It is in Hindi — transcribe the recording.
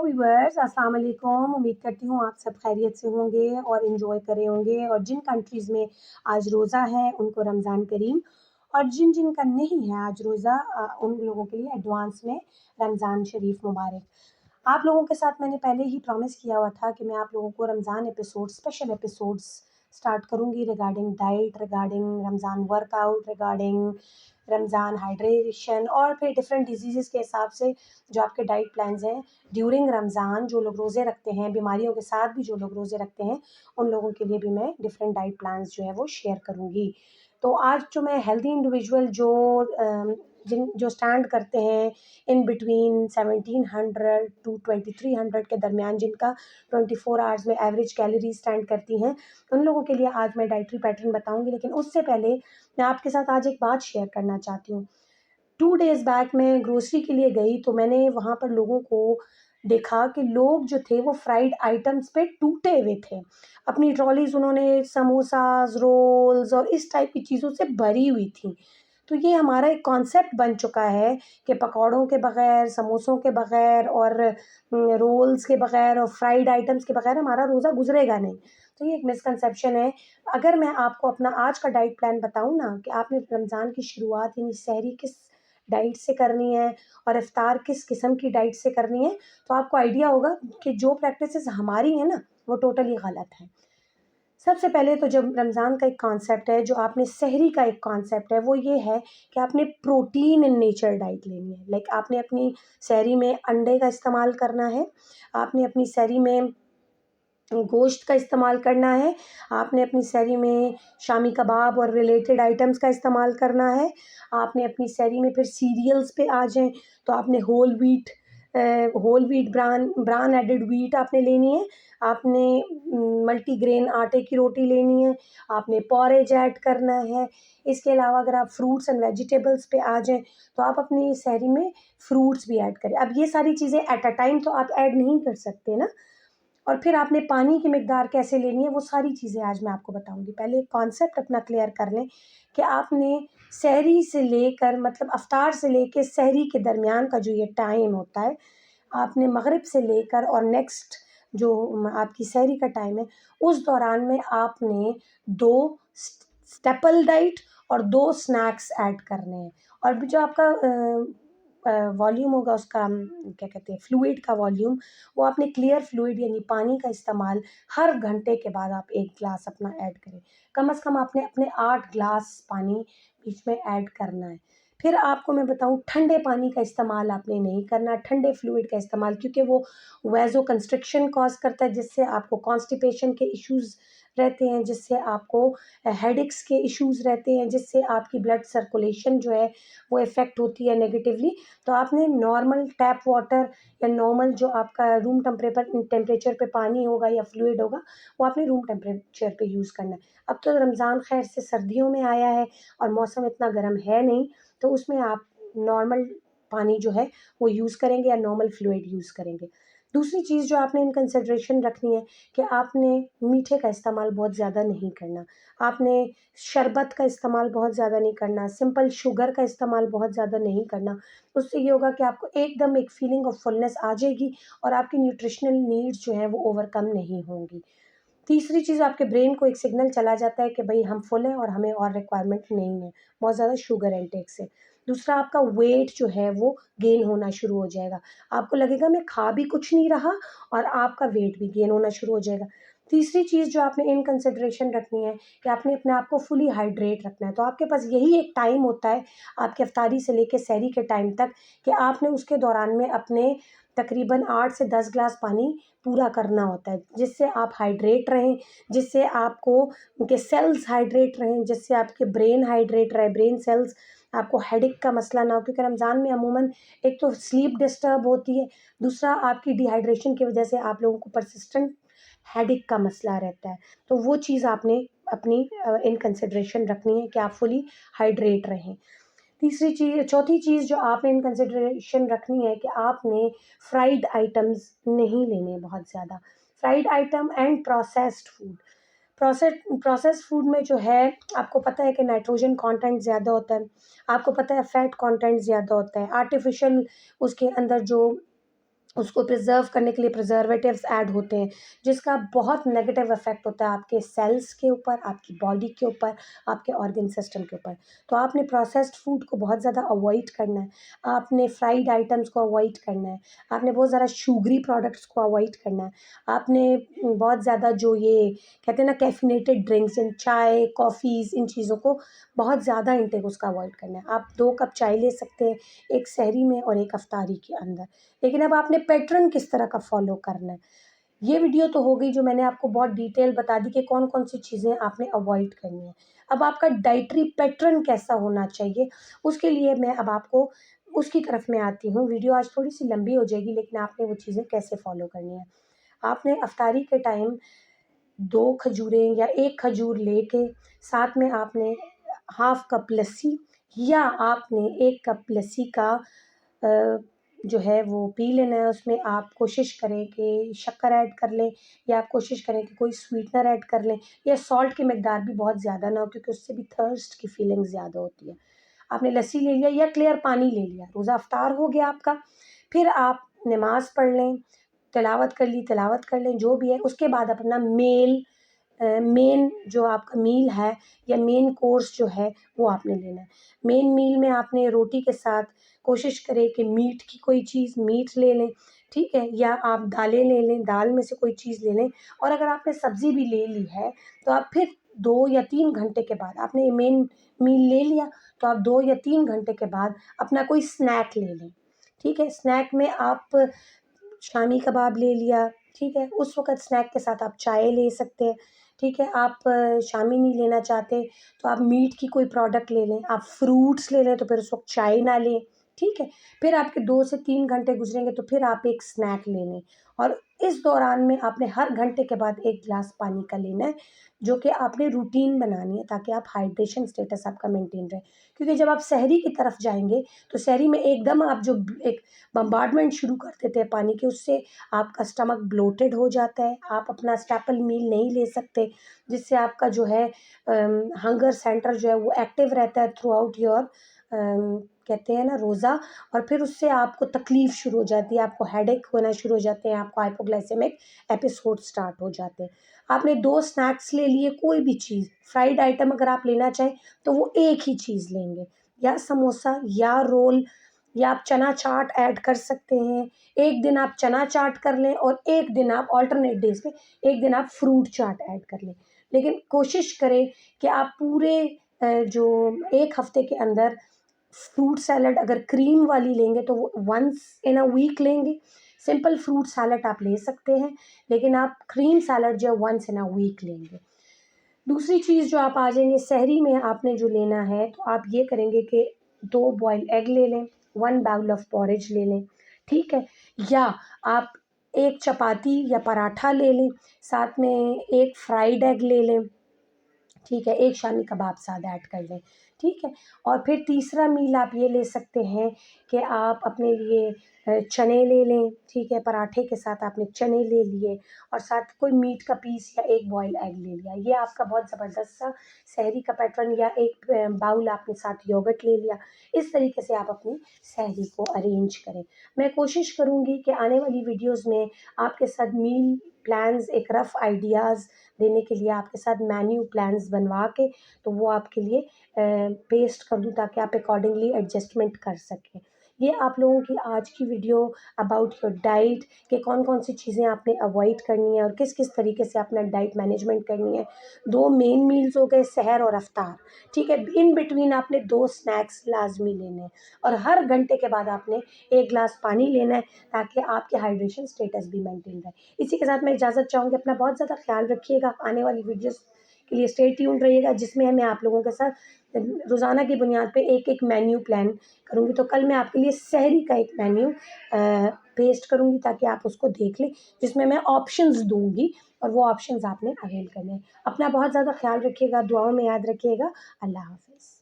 व्यूअर्स, अस्सलाम वालेकुम। उम्मीद करती हूँ आप सब खैरियत से होंगे और एंजॉय कर रहे होंगे। और जिन कंट्रीज़ में आज रोज़ा है उनको रमज़ान करीम, और जिन जिन का नहीं है आज रोज़ा उन लोगों के लिए एडवांस में रमज़ान शरीफ मुबारक। आप लोगों के साथ मैंने पहले ही प्रॉमिस किया हुआ था कि मैं आप लोगों को रमज़ान स्पेशल एपिसोड्स स्टार्ट करूँगी regarding diet, regarding Ramzan workout, regarding Ramzan hydration और फिर डिफरेंट डिजीज़ के हिसाब से जो आपके डाइट प्लान्स हैं ड्यूरिंग रमज़ान। जो लोग रोज़े रखते हैं, बीमारियों के साथ भी जो लोग रोज़े रखते हैं, उन लोगों के लिए भी मैं डिफरेंट डाइट प्लान्स जो है वो शेयर करूँगी। तो आज जो मैं हेल्दी इंडिविजुअल जो स्टैंड करते हैं इन बिटवीन 1700 टू 2300 के दरमियान, जिनका 24 आवर्स में एवरेज कैलोरी स्टैंड करती हैं, उन लोगों के लिए आज मैं डाइटरी पैटर्न बताऊंगी। लेकिन उससे पहले मैं आपके साथ आज एक बात शेयर करना चाहती हूँ। 2 डेज़ बैक मैं ग्रोसरी के लिए गई तो मैंने वहाँ पर लोगों को देखा कि लोग जो थे वो फ्राइड आइटम्स पे टूटे हुए थे। अपनी ट्रॉलीज़ उन्होंने समोसाज़, रोल्स और इस टाइप की चीज़ों से भरी हुई थी। तो ये हमारा एक कॉन्सेप्ट बन चुका है कि पकौड़ों के बगैर, समोसों के बगैर और रोल्स के बगैर और फ्राइड आइटम्स के बगैर हमारा रोज़ा गुजरेगा नहीं। तो ये एक मिसकंसेप्शन है। अगर मैं आपको अपना आज का डाइट प्लान बताऊँ ना कि आपने रमज़ान की शुरुआत यानी सहरी किस डाइट से करनी है और इफ्तार किस किस्म की डाइट से करनी है, तो आपको आइडिया होगा कि जो प्रैक्टिसेस हमारी हैं ना वो टोटली गलत हैं। सबसे पहले तो जब रमज़ान का एक कॉन्सेप्ट है, जो आपने सहरी का एक कॉन्सेप्ट है, वो ये है कि आपने प्रोटीन इन नेचर डाइट लेनी है। लाइक आपने अपनी सहरी में अंडे का इस्तेमाल करना है, आपने अपनी सहरी में गोश्त का इस्तेमाल करना है, आपने अपनी सहरी में शामी कबाब और रिलेटेड आइटम्स का इस्तेमाल करना है। आपने अपनी सहरी में फिर सीरियल्स पे आ जाएँ तो आपने whole wheat bran added wheat आपने लेनी है। आपने मल्टीग्रेन आटे की रोटी लेनी है। आपने पॉरेज ऐड करना है। इसके अलावा अगर आप फ्रूट्स एंड वेजिटेबल्स पे आ जाएँ तो आप अपनी सहरी में फ्रूट्स भी ऐड करें। अब ये सारी चीज़ें एट अ टाइम तो आप ऐड नहीं कर सकते ना। और फिर आपने पानी की मिकदार कैसे लेनी है, वो सारी चीज़ें आज मैं आपको बताऊँगी। पहले कॉन्सेप्ट अपना क्लियर कर लें कि आपने सहरी से लेकर मतलब अफ्तार से लेके सहरी के दरमियान का जो ये टाइम होता है, आपने मगरिब से लेकर और नेक्स्ट जो आपकी सहरी का टाइम है, उस दौरान में आपने 2 स्टेपल डाइट और 2 स्नैक्स ऐड करने हैं। और जो आपका वॉल्यूम होगा उसका क्या कहते हैं फ्लूइड का वॉल्यूम, वो आपने क्लियर फ्लूइड यानी पानी का इस्तेमाल हर घंटे के बाद आप 1 ग्लास अपना ऐड करें। कम से कम आपने अपने 8 ग्लास पानी बीच में ऐड करना है। फिर आपको मैं बताऊँ, ठंडे पानी का इस्तेमाल आपने नहीं करना, ठंडे फ्लूइड का इस्तेमाल, क्योंकि वो वैज़ो कंस्ट्रिक्शन कॉज़ करता है, जिससे आपको कॉन्स्टिपेशन के इश्यूज़ रहते हैं, जिससे आपको हेडेक्स के इश्यूज़ रहते हैं, जिससे आपकी ब्लड सर्कुलेशन जो है वो इफ़ेक्ट होती है नेगेटिवली। तो आपने नॉर्मल टैप वाटर या नॉर्मल जो आपका रूम टेम्परेचर पे पानी होगा या फ्लूइड होगा, वो आपने रूम टेम्परेचर पे यूज़ करना है। अब तो रमज़ान ख़ैर से सर्दियों में आया है और मौसम इतना गर्म है नहीं, तो उसमें आप नॉर्मल पानी जो है वो यूज़ करेंगे या नॉर्मल फ्लूइड यूज़ करेंगे। दूसरी चीज़ जो आपने इन कंसिडरेशन रखनी है कि आपने मीठे का इस्तेमाल बहुत ज़्यादा नहीं करना। आपने शरबत का इस्तेमाल बहुत ज़्यादा नहीं करना, सिंपल शुगर का इस्तेमाल बहुत ज़्यादा नहीं करना। उससे ये होगा कि आपको एकदम एक फीलिंग ऑफ फुलनेस आ जाएगी और आपकी न्यूट्रिशनल नीड्स जो हैं वो ओवरकम नहीं होंगी। तीसरी चीज़, आपके ब्रेन को एक सिग्नल चला जाता है कि भई हम फुल हैं और हमें और रिक्वायरमेंट नहीं है, बहुत ज़्यादा शुगर इनटेक से। दूसरा, आपका वेट जो है वो गेन होना शुरू हो जाएगा। आपको लगेगा मैं खा भी कुछ नहीं रहा और आपका वेट भी गेन होना शुरू हो जाएगा। तीसरी चीज़ जो आपने इन कंसिडरेशन रखनी है कि आपने अपने आप को फुली हाइड्रेट रखना है। तो आपके पास यही एक टाइम होता है आपके इफ्तारी से लेके सहरी के टाइम तक कि आपने उसके दौरान में अपने तकरीबन 8 से 10 ग्लास पानी पूरा करना होता है, जिससे आप हाइड्रेट रहें, जिससे आपको के सेल्स हाइड्रेट रहें, जिससे आपके ब्रेन हाइड्रेट रहे, ब्रेन सेल्स, आपको हेडेक का मसला ना हो। क्योंकि रमज़ान में अमूमन एक तो स्लीप डिस्टर्ब होती है, दूसरा आपकी डिहाइड्रेशन की वजह से आप लोगों को परसिस्टेंट हेडेक का मसला रहता है। तो वो चीज़ आपने अपनी इन कंसिडरेशन रखनी है कि आप फुली हाइड्रेट रहें। चौथी चीज़ जो आपने इन कंसिडरेशन रखनी है कि आपने फ्राइड आइटम्स नहीं लेने बहुत ज़्यादा। Fried item and processed food. Processed food में जो है, आपको पता है कि नाइट्रोजन कंटेंट ज़्यादा होता है, आपको पता है फैट कंटेंट ज़्यादा होता है, आर्टिफ़िशियल उसके अंदर जो उसको प्रिजर्व करने के लिए प्रिजर्वेटिव्स ऐड होते हैं, जिसका बहुत नेगेटिव इफेक्ट होता है आपके सेल्स के ऊपर, आपकी बॉडी के ऊपर, आपके ऑर्गन सिस्टम के ऊपर। तो आपने प्रोसेस्ड फूड को बहुत ज़्यादा अवॉइड करना है, आपने फ्राइड आइटम्स को अवॉइड करना है, आपने बहुत ज़्यादा शुगरी प्रोडक्ट्स को अवॉइड करना है, आपने बहुत ज़्यादा जो ये कहते हैं ना कैफिनेटेड ड्रिंक्स, इन चाय, कॉफ़ीज़, इन चीज़ों को बहुत ज़्यादा इंटेक उसका अवॉइड करना है। आप 2 कप चाय ले सकते हैं, एक सहरी में और एक अफ्तारी के अंदर। लेकिन अब आपने पैटर्न किस तरह का फ़ॉलो करना है। ये वीडियो तो हो गई जो मैंने आपको बहुत डिटेल बता दी कि कौन-कौन सी चीज़ें आपने अवॉइड करनी है। अब आपका डाइटरी पैटर्न कैसा होना चाहिए, उसके लिए मैं अब आपको उसकी तरफ मैं आती हूँ। वीडियो आज थोड़ी-सी लंबी हो जाएगी, लेकिन आपने वो चीज़ें कैसे फ़ॉलो करनी है। आपने अफ्तारी के टाइम 2 खजूरें या 1 खजूर लेके साथ में आपने हाफ़ कप लस्सी या आपने 1 कप लस्सी का अ, जो है वो पी लेना है। उसमें आप कोशिश करें कि शक्कर ऐड कर लें या आप कोशिश करें कि कोई स्वीटनर ऐड कर लें या सॉल्ट की मिकदार भी बहुत ज़्यादा ना हो, क्योंकि उससे भी थर्स्ट की फीलिंग ज़्यादा होती है। आपने लस्सी ले लिया या क्लियर पानी ले लिया, रोज़ा अफ्तार हो गया आपका। फिर आप नमाज़ पढ़ लें, तिलावत कर लें, जो भी है। उसके बाद अपना मेन जो आपका मील है या मेन कोर्स जो है वो आपने लेना है। मेन मील में आपने रोटी के साथ कोशिश करें कि मीट की कोई चीज़ मीट ले लें, ठीक है? या आप दालें ले लें, दाल में से कोई चीज़ ले लें। और अगर आपने सब्ज़ी भी ले ली है, तो आप फिर 2 या 3 घंटे के बाद आपने मेन मील ले लिया, तो आप 2 या 3 घंटे के बाद अपना कोई स्नैक ले लें, ठीक है? स्नैक में आप शामी कबाब ले लिया, ठीक है? उस वक़्त स्नैक के साथ आप चाय ले सकते हैं, ठीक है? आप शामी नहीं लेना चाहते, तो आप मीट की कोई प्रोडक्ट ले लें, आप फ्रूट्स ले लें, तो फिर उस वक़्त चाय ना लें, ठीक है? फिर आपके 2 से 3 घंटे गुज़रेंगे, तो फिर आप एक स्नैक ले लें और इस दौरान में आपने हर घंटे के बाद 1 ग्लास पानी का लेना है, जो कि आपने रूटीन बनानी है ताकि आप हाइड्रेशन स्टेटस आपका मेंटेन रहे। क्योंकि जब आप सहरी की तरफ जाएँगे, तो सहरी में एकदम आप जो एक बम्बार्डमेंट शुरू कर देते हैं पानी की, उससे आपका स्टमक ब्लोटेड हो जाता है, आप अपना स्टेपल मील नहीं ले सकते, जिससे आपका जो है हंगर सेंटर जो है वो एक्टिव रहता है थ्रू आउट योर कहते हैं ना रोज़ा। और फिर उससे आपको तकलीफ़ शुरू हो जाती है, आपको हेडेक होना शुरू हो जाते हैं, आपको हाइपोग्लाइसेमिक एपिसोड स्टार्ट हो जाते हैं। आपने 2 स्नैक्स ले लिए, कोई भी चीज़, फ्राइड आइटम अगर आप लेना चाहें, तो वो एक ही चीज़ लेंगे, या समोसा या रोल या आप चना चाट ऐड कर सकते हैं। एक दिन आप चना चाट कर लें और एक दिन आप अल्टरनेट डेज़ पे एक दिन आप फ्रूट चाट ऐड कर लें। लेकिन कोशिश करें कि आप पूरे जो 1 हफ़्ते के अंदर फ्रूट सैलड अगर क्रीम वाली लेंगे तो वो वन्स इन अ वीक लेंगे। सिंपल फ्रूट सैलड आप ले सकते हैं, लेकिन आप क्रीम सैलड जो है वन्स इन अ वीक लेंगे। दूसरी चीज़ जो आप आ जाएँगे सहरी में आपने जो लेना है, तो आप ये करेंगे कि 2 बॉइल्ड एग ले लें, 1 बाउल ऑफ पोरेज ले लें, ठीक है? या आप 1 चपाती या पराठा ले लें, साथ में 1 फ्राइड एग ले लें, ठीक है? 1 शामी कबाब साथ ऐड कर लें, ठीक है? और फिर तीसरा मील आप ये ले सकते हैं कि आप अपने लिए चने ले लें, ठीक है? पराठे के साथ आपने चने ले लिए और साथ कोई मीट का पीस या 1 बॉइल्ड एग ले लिया। ये आपका बहुत ज़बरदस्त सा सहरी का पैटर्न, या एक बाउल आपने साथ योगर्ट ले लिया। इस तरीके से आप अपनी सहरी को अरेंज करें। मैं कोशिश करूँगी कि आने वाली वीडियोज़ में आपके साथ मील प्लान्स, एक रफ़ आइडियाज़ देने के लिए आपके साथ मेन्यू प्लान्स बनवा के तो वो आपके लिए पेस्ट कर दूँ, ताकि आप अकॉर्डिंगली एडजस्टमेंट कर सकें। ये आप लोगों की आज की वीडियो अबाउट योर डाइट कि कौन-कौन सी चीज़ें आपने अवॉइड करनी है और किस-किस तरीके से अपना डाइट मैनेजमेंट करनी है। 2 मेन मील्स हो गए सहर और इफ्तार, ठीक है? इन बिटवीन आपने 2 स्नैक्स लाज़मी लेने हैं और हर घंटे के बाद आपने 1 ग्लास पानी लेना है, ताकि आपके हाइड्रेशन स्टेटस भी मेंटेन रहे। इसी के साथ मैं इजाज़त चाहूँगी। अपना बहुत ज़्यादा ख़्याल रखिएगा। आने वाली वीडियोज़ के लिए स्टे ट्यून्ड रहिएगा, जिसमें मैं आप लोगों के साथ रोज़ाना की बुनियाद पे एक-एक मेन्यू प्लान करूँगी। तो कल मैं आपके लिए सहरी का एक मेन्यू पेस्ट करूँगी, ताकि आप उसको देख लें, जिसमें मैं ऑप्शंस दूँगी और वो ऑप्शंस आपने अवेल करने हैं। अपना बहुत ज़्यादा ख़्याल रखिएगा, दुआओं में याद रखिएगा। अल्लाह हाफ़िज़।